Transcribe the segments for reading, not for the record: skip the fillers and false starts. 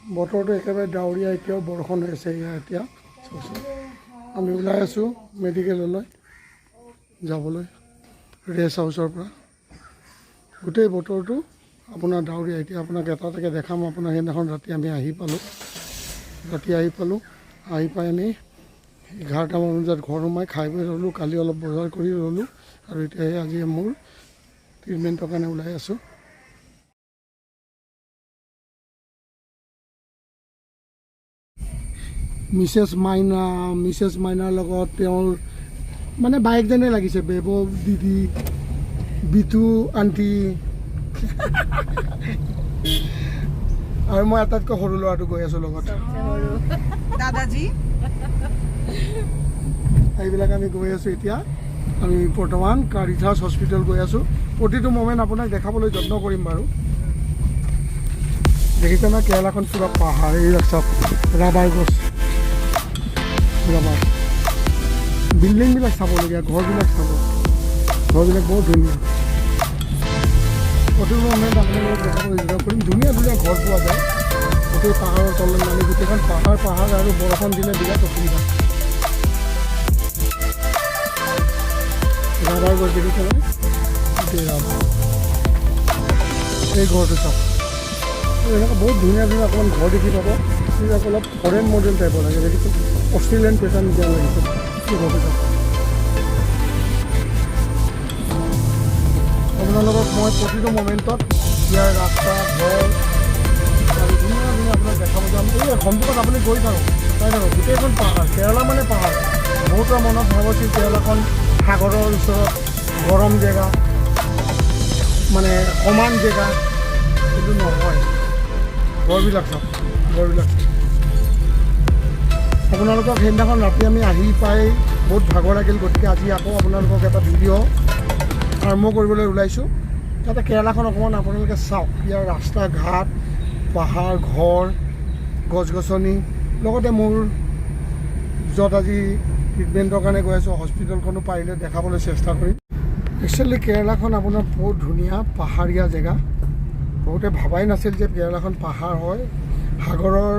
বতৰটো একেবাৰে ডাৱৰীয়া, এতিয়াও বৰষুণ হৈ আছে। এতিয়া আমি ওলাই আছোঁ মেডিকেললৈ যাবলৈ, ৰেষ্ট হাউচৰ পৰা। গোটেই বতৰটো আপোনাৰ ডাৱৰীয়া। এতিয়া আপোনাক এটা এটাকৈ দেখাম। আপোনাৰ সেইদিনাখন ৰাতি আমি আহি পালোঁ, আহি পাই আমি 11টামান বজাত ঘৰ সোমাই খাই বৈ ল'লোঁ। কালি অলপ বজাৰ কৰি ল'লোঁ আৰু এতিয়া আজি মোৰ ট্ৰিটমেণ্টৰ কাৰণে ওলাই আছোঁ। মিছেছ মাইনাৰ লগত তেওঁৰ মানে বাইক যেনে লাগিছে। বেব দিদি, বিটু আণ্টি আৰু মই আটাইতকৈ সৰু ল'ৰাটো গৈ আছোঁ লগত। দাদাজী এইবিলাক আমি গৈ আছোঁ। এতিয়া আমি বৰ্তমান কাৰিথাছ হস্পিটেল গৈ আছোঁ। প্ৰতিটো মমেণ্ট আপোনাক দেখাবলৈ যত্ন কৰিম বাৰু। দেখিছে না কেৰেলাখন পুৰা পাহাৰ, এইবিলাক চব ৰাবাৰ গছ, ৰাবাৰ বিল্ডিংবিলাক চাবলগীয়া, ঘৰবিলাক বহুত ধুনীয়া। প্ৰতিটো মমেণ্ট আপোনালোকক দেখাবলৈ যত্ন কৰিম। ধুনীয়া ধুনীয়া ঘৰ পোৱা যায় গোটেই পাহাৰৰ তলত নামি। গোটেইখন পাহাৰ আৰু বৰষুণ দিলে বিৰাট অসুবিধা। ৰাবাৰ গছ দেখিছে নাই? গোটেই ৰাবাৰ। এই ঘৰটো চাওক, এনেকুৱা বহুত ধুনীয়া ধুনীয়া অকণমান ঘৰ দেখি পাব। এইবিলাক অলপ ফৰেন মডেল টাইপৰ লাগে, দেখিছে? অষ্ট্ৰেলিয়ান পেটাৰ্ণ দিয়া লাগিছে এই ঘৰটো চাওক। আপোনালোকক মই প্ৰতিটো মমেণ্টত ইয়াৰ ৰাস্তা, ঘৰ আৰু ধুনীয়া ধুনীয়া আপোনাক দেখাব যাম। এই সন্মুখত আপুনি গৈ থাকক, চাই থাকক, গোটেইখন পাহাৰ। কেৰেলা মানে পাহাৰ। বহুতৰ মনত ভাবিছিল কেৰেলাখন সাগৰৰ ওচৰত, গৰম জেগা, মানে সমান জেগা, কিন্তু নহয়। ঘৰবিলাক চাওক, ঘৰবিলাক। আপোনালোকক সেইদিনাখন ৰাতি আমি আহি পাই বহুত ভাগৰ লাগিল, গতিকে আজি আকৌ আপোনালোকক এটা ভিডিঅ' আৰম্ভ কৰিবলৈ ওলাইছোঁ। যাতে কেৰেলাখন অকণমান আপোনালোকে চাওক। ইয়াৰ ৰাস্তা ঘাট, পাহাৰ, ঘৰ, গছ গছনি, লগতে মোৰ য'ত আজি ট্ৰিটমেণ্টৰ কাৰণে গৈ আছোঁ হস্পিটেলখনো পাৰিলে দেখাবলৈ চেষ্টা কৰিম। একচুৱেলি কেৰেলাখন আপোনাৰ বহুত ধুনীয়া পাহাৰীয়া জেগা। বহুতে ভাবাই নাছিল যে কেৰেলাখন পাহাৰ হয়। সাগৰৰ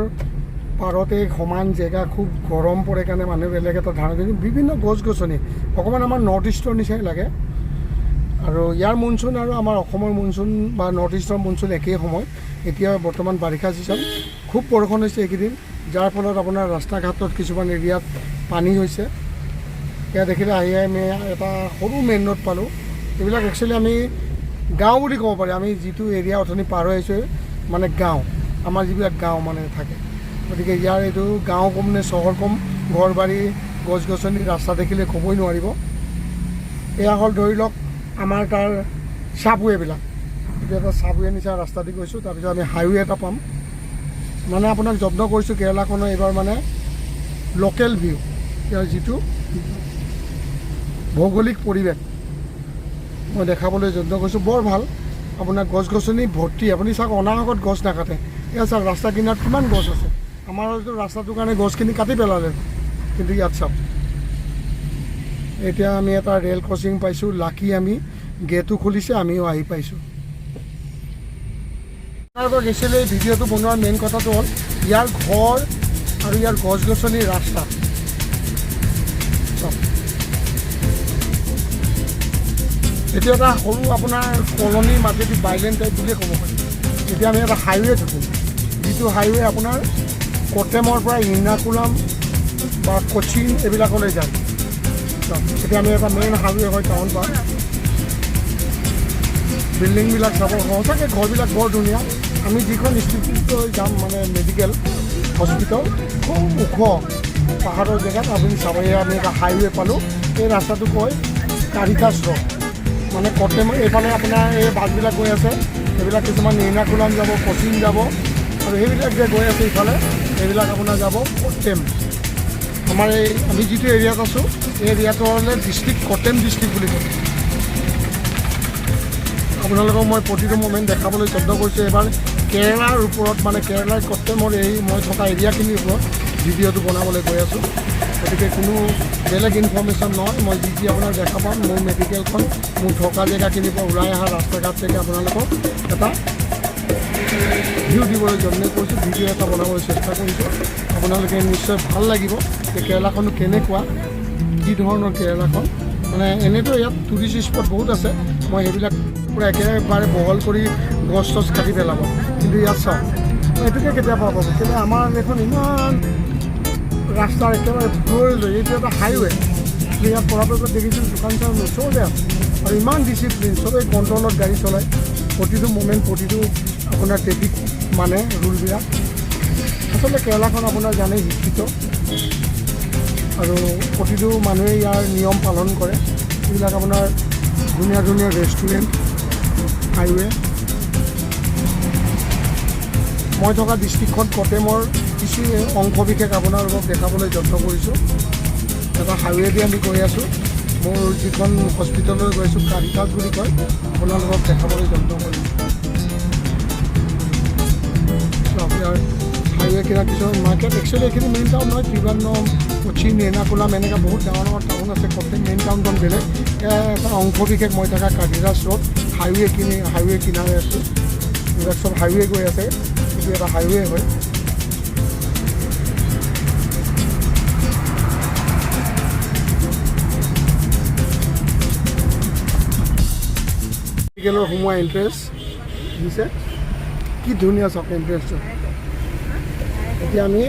পাৰতে সমান জেগা, খুব গৰম পৰে কাৰণে মানুহে বেলেগ এটা ধাৰণা কৰিছে। বিভিন্ন গছ গছনি, অকণমান আমাৰ নৰ্থ ইষ্টৰ নিচিনাই লাগে। আৰু ইয়াৰ মনচুন আৰু আমাৰ অসমৰ মনচুন বা নৰ্থ ইষ্টৰ মনচুন একেই সময়। এতিয়া বৰ্তমান বাৰিষা ছিজন, খুব বৰষুণ হৈছে এইকেইদিন, যাৰ ফলত আপোনাৰ ৰাস্তা ঘাটত কিছুমান এৰিয়াত পানী হৈছে। এয়া দেখিলে আহি আমি এটা সৰু মেইন ৰোড পালোঁ। এইবিলাক একচুৱেলি আমি গাঁও বুলি ক'ব পাৰি। আমি যিটো এৰিয়া অথনি পাৰ হৈ আহিছোঁ মানে গাঁও, আমাৰ যিবিলাক গাঁও মানে থাকে। গতিকে ইয়াৰ এইটো গাঁও কম নে চহৰ কম, ঘৰ বাৰী, গছ গছনি, ৰাস্তা দেখিলে ক'বই নোৱাৰিব। এয়া হ'ল ধৰি লওক আমাৰ তাৰ চাবৱেবিলাক। এতিয়া এটা চাবৱে নিচিনা ৰাস্তা দি গৈছোঁ। তাৰপিছত আমি হাইৱে এটা পাম। মানে আপোনাক যত্ন কৰিছোঁ কেৰেলাখনৰ এইবাৰ মানে লোকেল ভিউ, ইয়াৰ যিটো ভৌগোলিক পৰিৱেশ মই দেখাবলৈ যত্ন কৰিছোঁ। বৰ ভাল। আপোনাৰ গছ গছনি ভৰ্তি। আপুনি চাওক, অনাহকত গছ নাকাটে। এয়া চাওক, ৰাস্তা কিনাৰত কিমান গছ আছে। আমাৰ হয়তো ৰাস্তাটোৰ কাৰণে গছখিনি কাটি পেলালে, কিন্তু ইয়াত চাওক। এতিয়া আমি এটা ৰেল ক্ৰচিং পাইছোঁ। লাকি আমি গেটো খুলিছে, আমিও আহি পাইছোঁ। আপোনালোকক একচুৱেলি এই ভিডিঅ'টো বনোৱাৰ মেইন কথাটো হ'ল ইয়াৰ ঘৰ আৰু ইয়াৰ গছ গছনিৰ ৰাস্তা। এইটো এটা সৰু আপোনাৰ কলনী মাজেদি বাইলেণ্ড টাইপ বুলিয়ে ক'ব পাৰি। এতিয়া আমি এটা হাইৱে থাকিম, যিটো হাইৱে আপোনাৰ কটেমৰ পৰা ইৰ্নাকুলাম বা কোচিন এইবিলাকলৈ যায়। এতিয়া আমি এটা মেইন হাইৱে হয় টাউন পাৰ। বিল্ডিংবিলাক চাব, সঁচাকৈ ঘৰবিলাক বৰ ধুনীয়া। আমি যিখন ইনষ্টিটিউটলৈ যাম মানে মেডিকেল হস্পিটেল, খুব ওখ পাহাৰৰ জেগাত আপুনি চাব। আমি এটা হাইৱে পালোঁ। এই ৰাস্তাটো কয় কাৰিথাছ ৰোড, মানে কটেম। এইফালে আপোনাৰ এই বাছবিলাক গৈ আছে, সেইবিলাক কিছুমান ইৰ্নাকুলাম যাব, কোচিন যাব, আৰু সেইবিলাক যে গৈ আছে ইফালে, সেইবিলাক আপোনাৰ যাব কটেম। আমাৰ এই আমি যিটো এৰিয়াত আছোঁ, এই এৰিয়াটো হ'লে ডিষ্ট্ৰিক্ট কটেম ডিষ্ট্ৰিক্ট বুলি কয়। আপোনালোকক মই প্ৰতিটো মমেণ্ট দেখাবলৈ যত্ন কৰিছোঁ। এবাৰ কেৰেলাৰ ওপৰত, মানে কেৰেলাৰ কটেমৰ এই মই থকা এৰিয়াখিনিৰ ওপৰত ভিডিঅ'টো বনাবলৈ গৈ আছোঁ। গতিকে কোনো বেলেগ ইনফৰ্মেশ্যন নহয়। মই যি আপোনাক দেখা পাম, মোৰ মেডিকেলখন, মোৰ থকা জেগাখিনিৰ পৰা ওলাই অহা ৰাস্তা ঘাট থেকে আপোনালোকক এটা ভিউ দিবলৈ যত্ন কৰিছোঁ, ভিডিঅ' এটা বনাবলৈ চেষ্টা কৰিছোঁ। আপোনালোকে নিশ্চয় ভাল লাগিব যে কেৰেলাখনো কেনেকুৱা, কি ধৰণৰ কেৰেলাখন। মানে এনেতো ইয়াত টুৰিষ্ট স্পট বহুত আছে, মই সেইবিলাক পূৰা একেবাৰে বহল কৰি গছ চছ কাটি পেলাব, কিন্তু ইয়াত চাওক এইটোকে কেতিয়াবা পাব। কিন্তু আমাৰ এখন ইমান ৰাস্তাৰ একেবাৰে ফ্ল'ৰলৈ, এইটো এটা হাইৱে, ইয়াত পৰাপক্ষত দেখিছোঁ দোকান চোকান ওচৰতে আছে আৰু ইমান ডিচিপ্লিন, চবেই কণ্ট্ৰলত গাড়ী চলায়, প্ৰতিটো মুমেণ্ট প্ৰতিটো আপোনাৰ ট্ৰেফিক মানে ৰুলবিলাক। আচলতে কেৰেলাখন আপোনাৰ জানেই শিক্ষিত আৰু প্ৰতিটো মানুহে ইয়াৰ নিয়ম পালন কৰে। এইবিলাক আপোনাৰ ধুনীয়া ধুনীয়া ৰেষ্টুৰেণ্ট, হাইৱে। মই থকা ডিষ্ট্ৰিক্টখন কটেমৰ কিছু অংশ বিশেষ আপোনালোকক দেখাবলৈ যত্ন কৰিছোঁ। এটা হাইৱে দি আমি গৈ আছোঁ, মোৰ যিখন হস্পিটেললৈ গৈ আছোঁ কাৰিকাজ বুলি কয়, আপোনালোকক দেখাবলৈ যত্ন কৰিছোঁ। ইয়াৰ হাইৱে কিনাৰ কিছুমান মাৰ্কেট, একচুৱেলি এইখিনি মেইন টাউন নহয়, ত্ৰিবান্নম, কোচিন, এৰ্নাকুলাম, এনেকৈ বহুত ডাঙৰ ডাঙৰ টাউন আছে। কটে মেইন টাউনখন বেলেগ, এটা অংশ বিশেষ মই থকা কাজিৰাজ ৰোড হাইৱে কিনাৰে আছোঁ। এইবিলাক চব হাইৱে গৈ আছে, এইটো এটা হাইৱে হয়। মেডিকেলৰ সোমোৱা এণ্ট্ৰেঞ্চ দিছে, কি ধুনীয়া চাওক এণ্ট্ৰেঞ্চটো। এতিয়া আমি